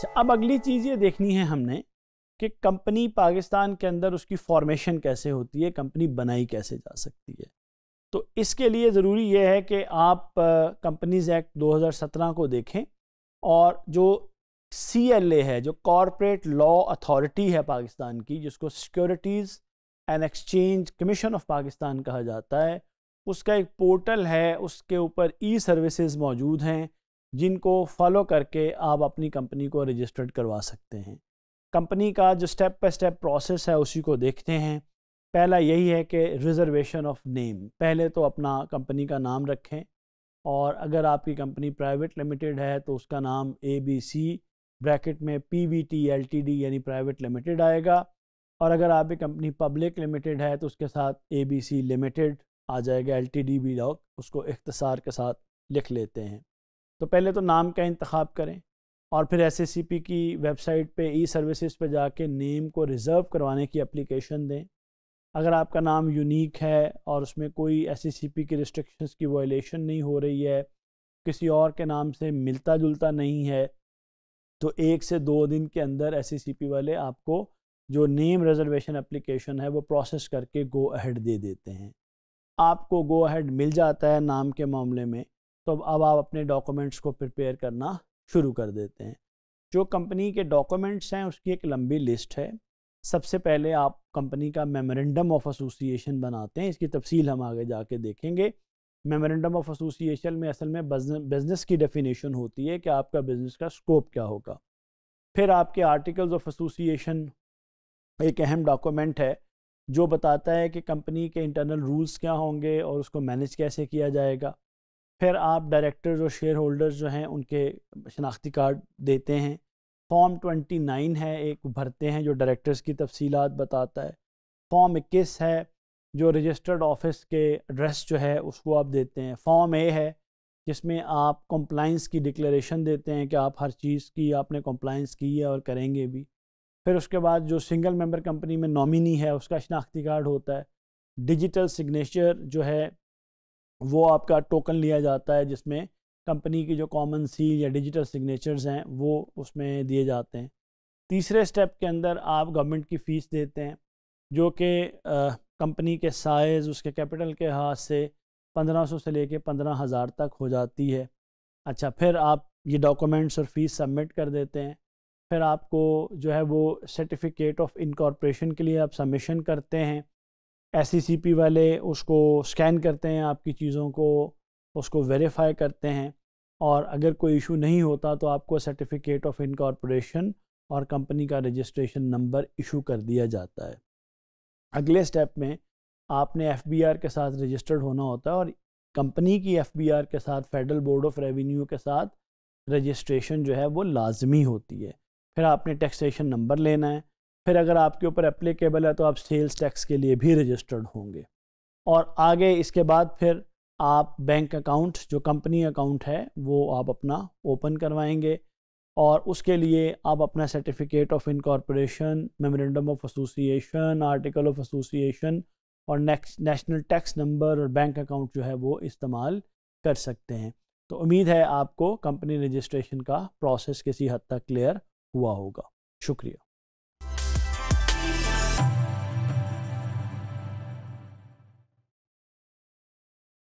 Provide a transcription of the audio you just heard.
अच्छा, अब अगली चीज़ ये देखनी है हमने कि कंपनी पाकिस्तान के अंदर उसकी फॉर्मेशन कैसे होती है, कंपनी बनाई कैसे जा सकती है। तो इसके लिए ज़रूरी ये है कि आप कंपनीज़ एक्ट 2017 को देखें और जो CLA है, जो कॉरपोरेट लॉ अथॉरिटी है पाकिस्तान की, जिसको securities and exchange commission of Pakistan कहा जाता है, उसका एक पोर्टल है, उसके ऊपर सर्विसेज मौजूद हैं जिनको फॉलो करके आप अपनी कंपनी को रजिस्टर्ड करवा सकते हैं। कंपनी का जो स्टेप बाय स्टेप प्रोसेस है उसी को देखते हैं। पहला यही है कि रिज़र्वेशन ऑफ नेम, पहले तो अपना कंपनी का नाम रखें, और अगर आपकी कंपनी प्राइवेट लिमिटेड है तो उसका नाम ABC ब्रैकेट में PVT LTD यानी प्राइवेट लिमिटेड आएगा, और अगर आपकी कंपनी पब्लिक लिमिटेड है तो उसके साथ ABC लिमिटेड आ जाएगा, LTD भी लोग उसको इख्तिसार के साथ लिख लेते हैं। तो पहले तो नाम का इंतखाब करें और फिर SACP की वेबसाइट पे सर्विसेज पे जाके नेम को रिज़र्व करवाने की एप्लीकेशन दें। अगर आपका नाम यूनिक है और उसमें कोई SACP की रिस्ट्रिक्शंस की वायलेशन नहीं हो रही है, किसी और के नाम से मिलता जुलता नहीं है, तो 1 से 2 दिन के अंदर SACP वाले आपको जो नेम रिजर्वेशन एप्लीकेशन है वो प्रोसेस करके गो अहेड दे देते हैं। आपको गो अहेड मिल जाता है नाम के मामले में, तो अब आप अपने डॉक्यूमेंट्स को प्रिपेयर करना शुरू कर देते हैं। जो कंपनी के डॉक्यूमेंट्स हैं उसकी एक लंबी लिस्ट है। सबसे पहले आप कंपनी का मेमोरेंडम ऑफ एसोसिएशन बनाते हैं, इसकी तफसील हम आगे जाके देखेंगे। मेमोरेंडम ऑफ एसोसिएशन में असल में बिज़नेस की डेफिनेशन होती है कि आपका बिज़नेस का स्कोप क्या होगा। फिर आपके आर्टिकल्स ऑफ एसोसिएशन एक अहम डॉक्यूमेंट है जो बताता है कि कंपनी के इंटरनल रूल्स क्या होंगे और उसको मैनेज कैसे किया जाएगा। फिर आप डायरेक्टर्स और शेयर होल्डर्स जो हैं उनके शनाख्ती कार्ड देते हैं। फॉर्म 29 है एक भरते हैं जो डायरेक्टर्स की तफसीलात बताता है। फॉर्म 21 है जो रजिस्टर्ड ऑफिस के एड्रेस जो है उसको आप देते हैं। फॉर्म A है जिसमें आप कंप्लाइंस की डिक्लेरेशन देते हैं कि आप हर चीज़ की आपने कंप्लाइंस की है और करेंगे भी। फिर उसके बाद जो सिंगल मेंबर कंपनी में नॉमिनी है उसका शनाख्ती कार्ड होता है। डिजिटल सिग्नेचर जो है वो आपका टोकन लिया जाता है जिसमें कंपनी की जो कॉमन सील या डिजिटल सिग्नेचर्स हैं वो उसमें दिए जाते हैं। तीसरे स्टेप के अंदर आप गवर्नमेंट की फ़ीस देते हैं जो कि कंपनी के साइज़ उसके कैपिटल के हाथ से 1500 से लेके 15,000 तक हो जाती है। अच्छा, फिर आप ये डॉक्यूमेंट्स और फ़ीस सबमिट कर देते हैं। फिर आपको जो है वो सर्टिफिकेट ऑफ इनकॉर्पोरेशन के लिए आप सबमिशन करते हैं। SACP वाले उसको स्कैन करते हैं, आपकी चीज़ों को उसको वेरीफाई करते हैं, और अगर कोई इशू नहीं होता तो आपको सर्टिफिकेट ऑफ इनकॉर्पोरेशन और कंपनी का रजिस्ट्रेशन नंबर इशू कर दिया जाता है। अगले स्टेप में आपने FBR के साथ रजिस्टर्ड होना होता है और कंपनी की FBR के साथ फेडरल बोर्ड ऑफ रेवेन्यू के साथ रजिस्ट्रेशन जो है वो लाजमी होती है। फिर आपने टैक्सेशन नंबर लेना है। फिर अगर आपके ऊपर एप्लीकेबल है तो आप सेल्स टैक्स के लिए भी रजिस्टर्ड होंगे, और आगे इसके बाद फिर आप बैंक अकाउंट जो कंपनी अकाउंट है वो आप अपना ओपन करवाएंगे, और उसके लिए आप अपना certificate of incorporation, memorandum of association, article of association और नेशनल टैक्स नंबर और बैंक अकाउंट जो है वो इस्तेमाल कर सकते हैं। तो उम्मीद है आपको कंपनी रजिस्ट्रेशन का प्रोसेस किसी हद तक क्लियर हुआ होगा। शुक्रिया।